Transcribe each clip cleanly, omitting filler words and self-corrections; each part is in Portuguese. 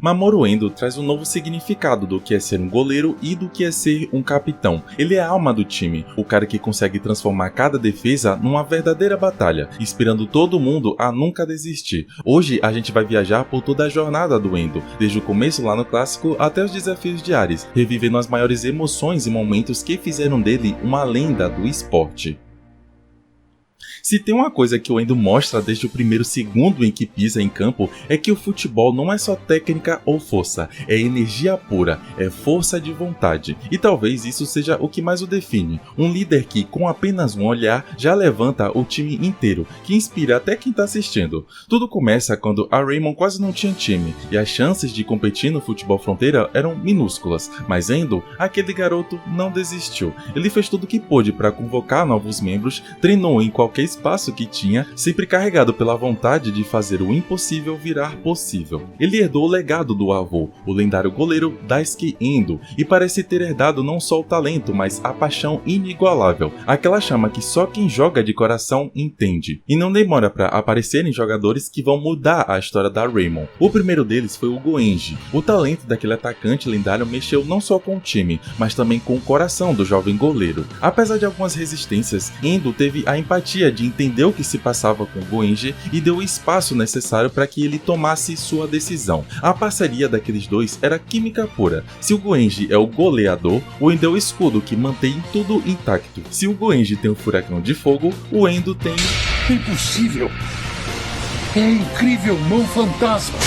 Mamoru Endo traz um novo significado do que é ser um goleiro e do que é ser um capitão. Ele é a alma do time, o cara que consegue transformar cada defesa numa verdadeira batalha, inspirando todo mundo a nunca desistir. Hoje a gente vai viajar por toda a jornada do Endo, desde o começo lá no clássico até os desafios diários, revivendo as maiores emoções e momentos que fizeram dele uma lenda do esporte. Se tem uma coisa que o Endo mostra desde o primeiro segundo em que pisa em campo, é que o futebol não é só técnica ou força, é energia pura, é força de vontade. E talvez isso seja o que mais o define, um líder que, com apenas um olhar, já levanta o time inteiro, que inspira até quem está assistindo. Tudo começa quando a Raymond quase não tinha time, e as chances de competir no futebol fronteira eram minúsculas, mas Endo, aquele garoto, não desistiu. Ele fez tudo o que pôde para convocar novos membros, treinou em qualquer espaço que tinha, sempre carregado pela vontade de fazer o impossível virar possível. Ele herdou o legado do avô, o lendário goleiro Daisuke Endo, e parece ter herdado não só o talento, mas a paixão inigualável, aquela chama que só quem joga de coração entende. E não demora para aparecerem jogadores que vão mudar a história da Raymond. O primeiro deles foi o Goenji. O talento daquele atacante lendário mexeu não só com o time, mas também com o coração do jovem goleiro. Apesar de algumas resistências, Endo teve a empatia de entender o que se passava com o Goenji e deu o espaço necessário para que ele tomasse sua decisão. A parceria daqueles dois era química pura. Se o Goenji é o goleador, o Endo é o escudo que mantém tudo intacto. Se o Goenji tem um furacão de fogo, o Endo tem... É impossível! É a incrível mão fantasma!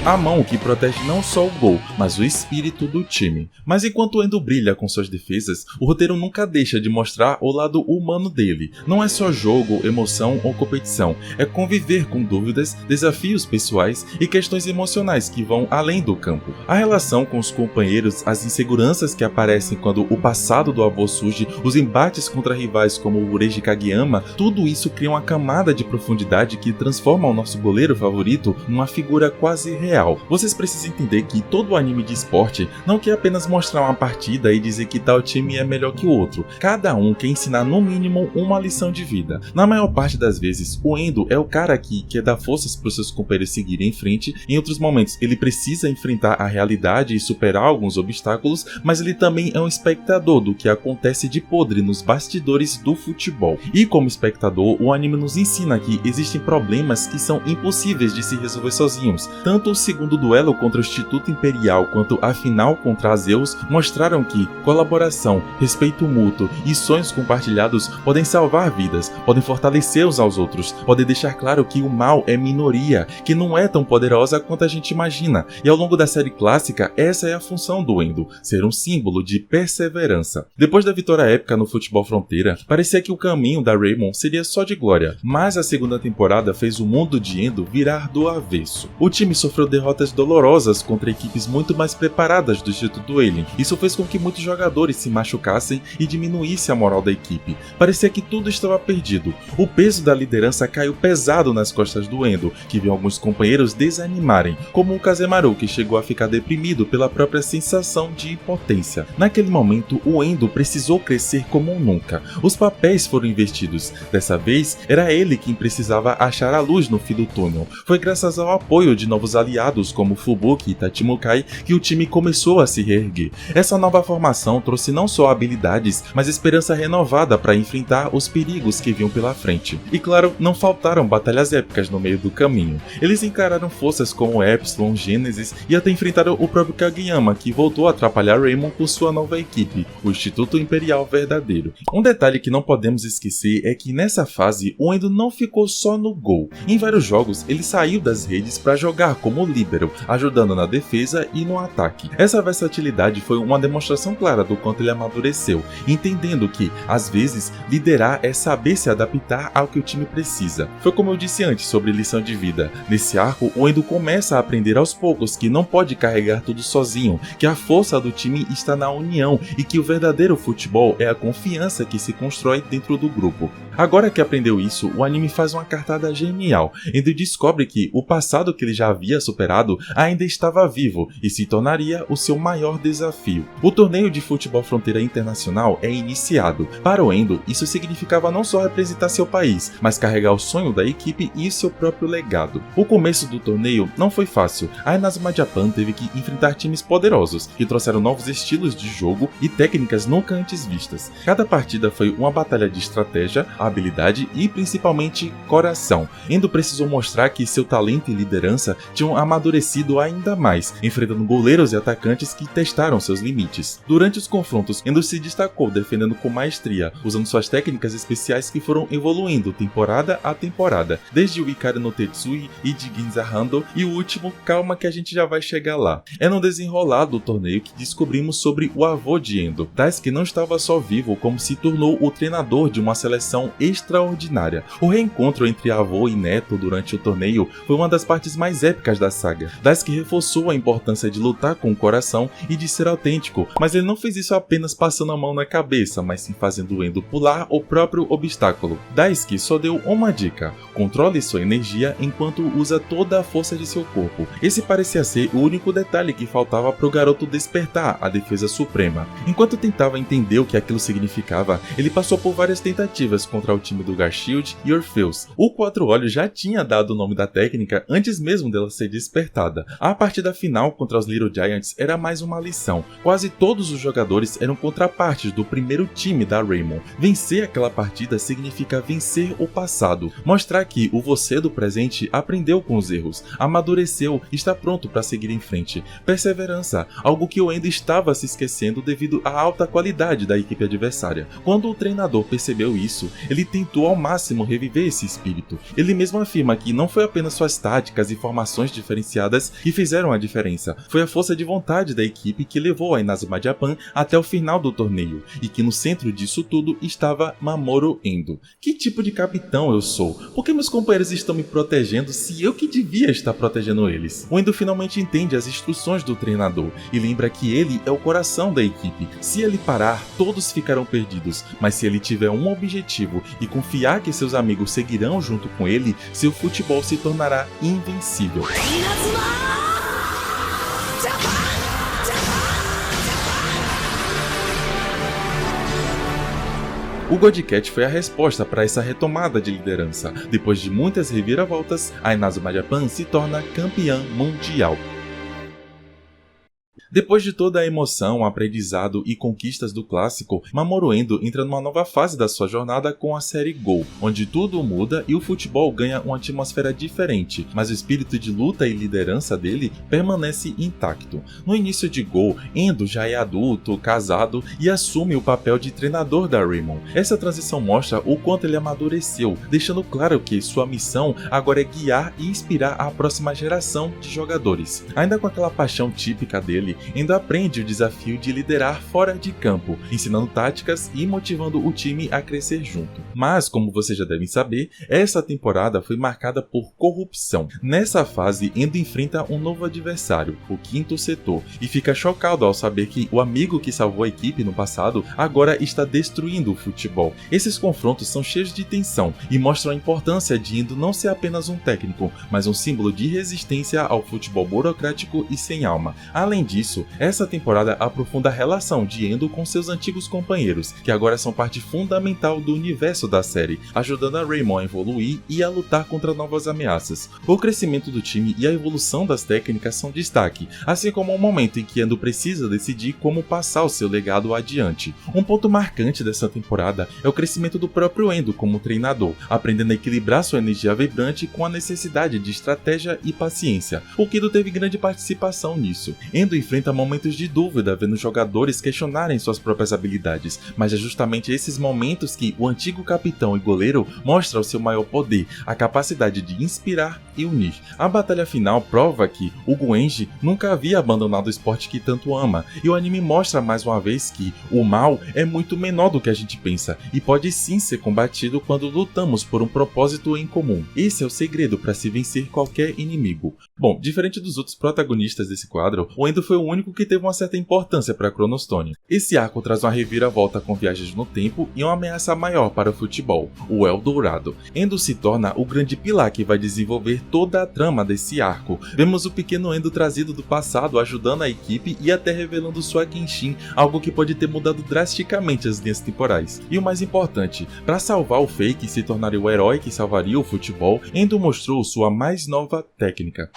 A mão que protege não só o gol, mas o espírito do time. Mas enquanto o Endo brilha com suas defesas, o roteiro nunca deixa de mostrar o lado humano dele. Não é só jogo, emoção ou competição, é conviver com dúvidas, desafios pessoais e questões emocionais que vão além do campo. A relação com os companheiros, as inseguranças que aparecem quando o passado do avô surge, os embates contra rivais como o Ureji Kageyama, tudo isso cria uma camada de profundidade que transforma o nosso goleiro favorito numa figura quase real. Vocês precisam entender que todo anime de esporte não quer apenas mostrar uma partida e dizer que tal time é melhor que o outro. Cada um quer ensinar no mínimo uma lição de vida. Na maior parte das vezes, o Endo é o cara que quer dar forças para os seus companheiros seguirem em frente. Em outros momentos, ele precisa enfrentar a realidade e superar alguns obstáculos, mas ele também é um espectador do que acontece de podre nos bastidores do futebol. E como espectador, o anime nos ensina que existem problemas que são impossíveis de se resolver sozinhos. Tanto o segundo duelo contra o Instituto Imperial quanto a final contra a Zeus mostraram que colaboração, respeito mútuo e sonhos compartilhados podem salvar vidas, podem fortalecer uns aos outros, podem deixar claro que o mal é minoria, que não é tão poderosa quanto a gente imagina. E ao longo da série clássica, essa é a função do Endo, ser um símbolo de perseverança. Depois da vitória épica no futebol fronteira, parecia que o caminho da Raymond seria só de glória, mas a segunda temporada fez o mundo de Endo virar do avesso. O time sofreu derrotas dolorosas contra equipes muito mais preparadas do Instituto Alien. Isso fez com que muitos jogadores se machucassem e diminuísse a moral da equipe. Parecia que tudo estava perdido. O peso da liderança caiu pesado nas costas do Endo, que viu alguns companheiros desanimarem, como o Kazemaru, que chegou a ficar deprimido pela própria sensação de impotência. Naquele momento, o Endo precisou crescer como nunca. Os papéis foram invertidos. Dessa vez, era ele quem precisava achar a luz no fim do túnel. Foi graças ao apoio de novos aliados como Fubuki e Tachimukai que o time começou a se reerguer. Essa nova formação trouxe não só habilidades, mas esperança renovada para enfrentar os perigos que vinham pela frente. E claro, não faltaram batalhas épicas no meio do caminho. Eles encararam forças como Epsilon, Gênesis e até enfrentaram o próprio Kageyama, que voltou a atrapalhar Raymond com sua nova equipe, o Instituto Imperial Verdadeiro. Um detalhe que não podemos esquecer é que nessa fase o Endo não ficou só no gol. Em vários jogos ele saiu das redes para jogar como líbero, ajudando na defesa e no ataque. Essa versatilidade foi uma demonstração clara do quanto ele amadureceu, entendendo que, às vezes, liderar é saber se adaptar ao que o time precisa. Foi como eu disse antes sobre lição de vida. Nesse arco, o Endo começa a aprender aos poucos que não pode carregar tudo sozinho, que a força do time está na união e que o verdadeiro futebol é a confiança que se constrói dentro do grupo. Agora que aprendeu isso, o anime faz uma cartada genial. Endo descobre que o passado que ele já havia superado superado ainda estava vivo e se tornaria o seu maior desafio. O torneio de futebol fronteira internacional é iniciado. Para o Endo, isso significava não só representar seu país, mas carregar o sonho da equipe e seu próprio legado. O começo do torneio não foi fácil. A Inazuma Japan teve que enfrentar times poderosos, que trouxeram novos estilos de jogo e técnicas nunca antes vistas. Cada partida foi uma batalha de estratégia, habilidade e principalmente coração. Endo precisou mostrar que seu talento e liderança tinham amadurecido ainda mais, enfrentando goleiros e atacantes que testaram seus limites. Durante os confrontos, Endo se destacou defendendo com maestria, usando suas técnicas especiais que foram evoluindo temporada a temporada, desde o Ikari no Tetsui e de Ginza Hando e o último, calma que a gente já vai chegar lá. É no desenrolar do torneio que descobrimos sobre o avô de Endo. Daisuke não estava só vivo, como se tornou o treinador de uma seleção extraordinária. O reencontro entre avô e neto durante o torneio foi uma das partes mais épicas da saga. Daisuke reforçou a importância de lutar com o coração e de ser autêntico, mas ele não fez isso apenas passando a mão na cabeça, mas sim fazendo o Endo pular o próprio obstáculo. Daisuke só deu uma dica: controle sua energia enquanto usa toda a força de seu corpo. Esse parecia ser o único detalhe que faltava para o garoto despertar a defesa suprema. Enquanto tentava entender o que aquilo significava, ele passou por várias tentativas contra o time do Garshield e Orpheus. O Quatro Olhos já tinha dado o nome da técnica antes mesmo dela ser despertada. A partida final contra os Little Giants era mais uma lição. Quase todos os jogadores eram contrapartes do primeiro time da Raymond. Vencer aquela partida significa vencer o passado, mostrar que o você do presente aprendeu com os erros, amadureceu e está pronto para seguir em frente. Perseverança, algo que o Endo estava se esquecendo devido à alta qualidade da equipe adversária. Quando o treinador percebeu isso, ele tentou ao máximo reviver esse espírito. Ele mesmo afirma que não foi apenas suas táticas e formações diferenciadas que fizeram a diferença, foi a força de vontade da equipe que levou a Inazuma Japan até o final do torneio, e que no centro disso tudo estava Mamoru Endo. Que tipo de capitão eu sou? Por que meus companheiros estão me protegendo se eu que devia estar protegendo eles? O Endo finalmente entende as instruções do treinador e lembra que ele é o coração da equipe. Se ele parar, todos ficarão perdidos, mas se ele tiver um objetivo e confiar que seus amigos seguirão junto com ele, seu futebol se tornará invencível. O Godcat foi a resposta para essa retomada de liderança. Depois de muitas reviravoltas, a Inazuma Japan se torna campeã mundial. Depois de toda a emoção, aprendizado e conquistas do clássico, Mamoru Endo entra numa nova fase da sua jornada com a série Go, onde tudo muda e o futebol ganha uma atmosfera diferente, mas o espírito de luta e liderança dele permanece intacto. No início de Go, Endo já é adulto, casado e assume o papel de treinador da Raymond. Essa transição mostra o quanto ele amadureceu, deixando claro que sua missão agora é guiar e inspirar a próxima geração de jogadores. Ainda com aquela paixão típica dele, Endo aprende o desafio de liderar fora de campo, ensinando táticas e motivando o time a crescer junto. Mas, como vocês já devem saber, essa temporada foi marcada por corrupção. Nessa fase, Endo enfrenta um novo adversário, o Quinto Setor, e fica chocado ao saber que o amigo que salvou a equipe no passado agora está destruindo o futebol. Esses confrontos são cheios de tensão e mostram a importância de Endo não ser apenas um técnico, mas um símbolo de resistência ao futebol burocrático e sem alma. Além disso, essa temporada aprofunda a relação de Endo com seus antigos companheiros, que agora são parte fundamental do universo da série, ajudando a Raymond a evoluir e a lutar contra novas ameaças. O crescimento do time e a evolução das técnicas são destaque, assim como o momento em que Endo precisa decidir como passar o seu legado adiante. Um ponto marcante dessa temporada é o crescimento do próprio Endo como treinador, aprendendo a equilibrar sua energia vibrante com a necessidade de estratégia e paciência. O Kido teve grande participação nisso. Endo enfrenta momentos de dúvida, vendo jogadores questionarem suas próprias habilidades, mas é justamente esses momentos que o antigo capitão e goleiro mostra o seu maior poder, a capacidade de inspirar e unir. A batalha final prova que o Goenji nunca havia abandonado o esporte que tanto ama, e o anime mostra mais uma vez que o mal é muito menor do que a gente pensa, e pode sim ser combatido quando lutamos por um propósito em comum. Esse é o segredo para se vencer qualquer inimigo. Bom, diferente dos outros protagonistas desse quadro, o Endo foi o único que teve uma certa importância para Chronostone. Esse arco traz uma reviravolta com viagens no tempo e uma ameaça maior para o futebol, o Eldorado. Endo se torna o grande pilar que vai desenvolver toda a trama desse arco. Vemos o pequeno Endo trazido do passado ajudando a equipe e até revelando sua Kenshin, algo que pode ter mudado drasticamente as linhas temporais. E o mais importante, para salvar o Fake e se tornar o herói que salvaria o futebol, Endo mostrou sua mais nova técnica.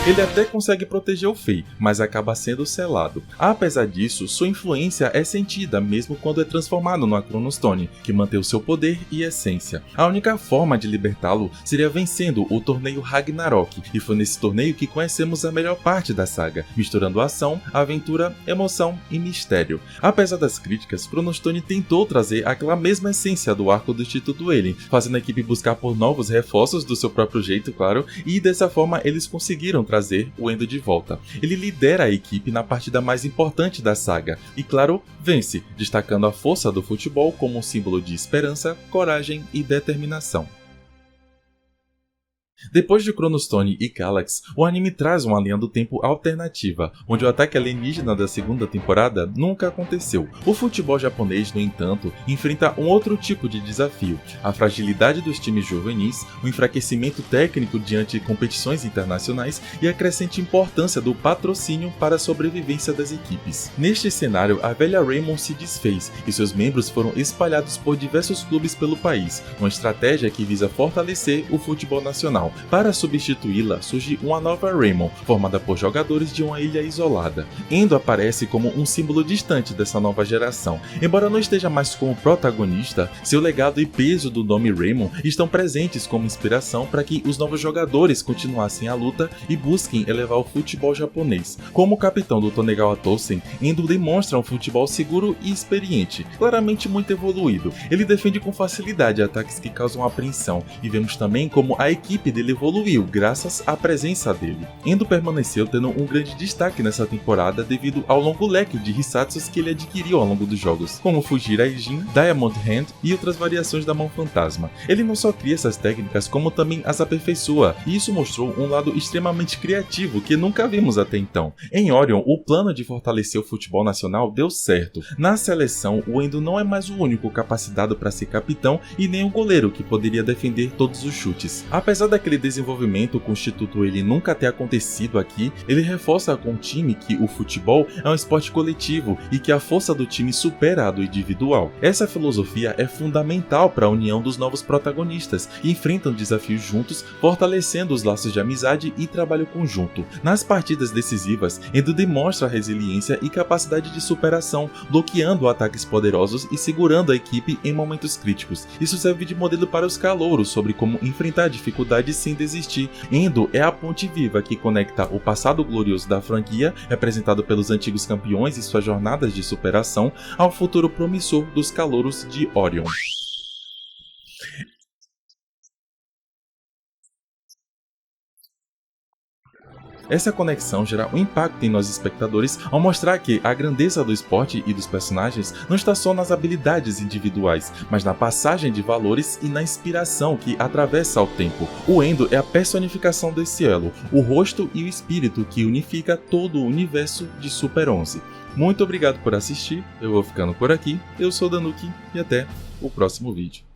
Ele até consegue proteger o Fei, mas acaba sendo selado. Apesar disso, sua influência é sentida mesmo quando é transformado no Chronostone, que mantém o seu poder e essência. A única forma de libertá-lo seria vencendo o torneio Ragnarok, e foi nesse torneio que conhecemos a melhor parte da saga, misturando ação, aventura, emoção e mistério. Apesar das críticas, Chronostone tentou trazer aquela mesma essência do arco do Instituto Elen, fazendo a equipe buscar por novos reforços do seu próprio jeito, claro, e dessa forma eles conseguiram trazer o Endo de volta. Ele lidera a equipe na partida mais importante da saga e, claro, vence, destacando a força do futebol como um símbolo de esperança, coragem e determinação. Depois de Chronostone e Kallax, o anime traz uma linha do tempo alternativa, onde o ataque alienígena da segunda temporada nunca aconteceu. O futebol japonês, no entanto, enfrenta um outro tipo de desafio: a fragilidade dos times juvenis, o enfraquecimento técnico diante de competições internacionais e a crescente importância do patrocínio para a sobrevivência das equipes. Neste cenário, a velha Raymond se desfez e seus membros foram espalhados por diversos clubes pelo país, uma estratégia que visa fortalecer o futebol nacional. Para substituí-la, surge uma nova Raymond, formada por jogadores de uma ilha isolada. Endo aparece como um símbolo distante dessa nova geração. Embora não esteja mais como protagonista, seu legado e peso do nome Raymond estão presentes como inspiração para que os novos jogadores continuassem a luta e busquem elevar o futebol japonês. Como capitão do Tonegawa Tosen, Endo demonstra um futebol seguro e experiente, claramente muito evoluído. Ele defende com facilidade ataques que causam apreensão, e vemos também como a equipe dele evoluiu graças à presença dele. Endo permaneceu tendo um grande destaque nessa temporada devido ao longo leque de Hisatsus que ele adquiriu ao longo dos jogos, como Fujira Jin, Diamond Hand e outras variações da Mão Fantasma. Ele não só cria essas técnicas, como também as aperfeiçoa, e isso mostrou um lado extremamente criativo que nunca vimos até então. Em Orion, o plano de fortalecer o futebol nacional deu certo. Na seleção, o Endo não é mais o único capacitado para ser capitão e nem o goleiro que poderia defender todos os chutes. Apesar daquele desenvolvimento com o Instituto ele nunca ter acontecido aqui, ele reforça com o time que o futebol é um esporte coletivo e que a força do time supera a do individual. Essa filosofia é fundamental para a união dos novos protagonistas e enfrentam desafios juntos, fortalecendo os laços de amizade e trabalho conjunto. Nas partidas decisivas, Endo demonstra resiliência e capacidade de superação, bloqueando ataques poderosos e segurando a equipe em momentos críticos. Isso serve de modelo para os calouros sobre como enfrentar dificuldades sem desistir. Endo é a ponte viva que conecta o passado glorioso da franquia, representado pelos antigos campeões e suas jornadas de superação, ao futuro promissor dos calouros de Orion. Essa conexão gera um impacto em nós espectadores ao mostrar que a grandeza do esporte e dos personagens não está só nas habilidades individuais, mas na passagem de valores e na inspiração que atravessa o tempo. O Endo é a personificação desse elo, o rosto e o espírito que unifica todo o universo de Super 11. Muito obrigado por assistir, eu vou ficando por aqui, eu sou Danuki e até o próximo vídeo.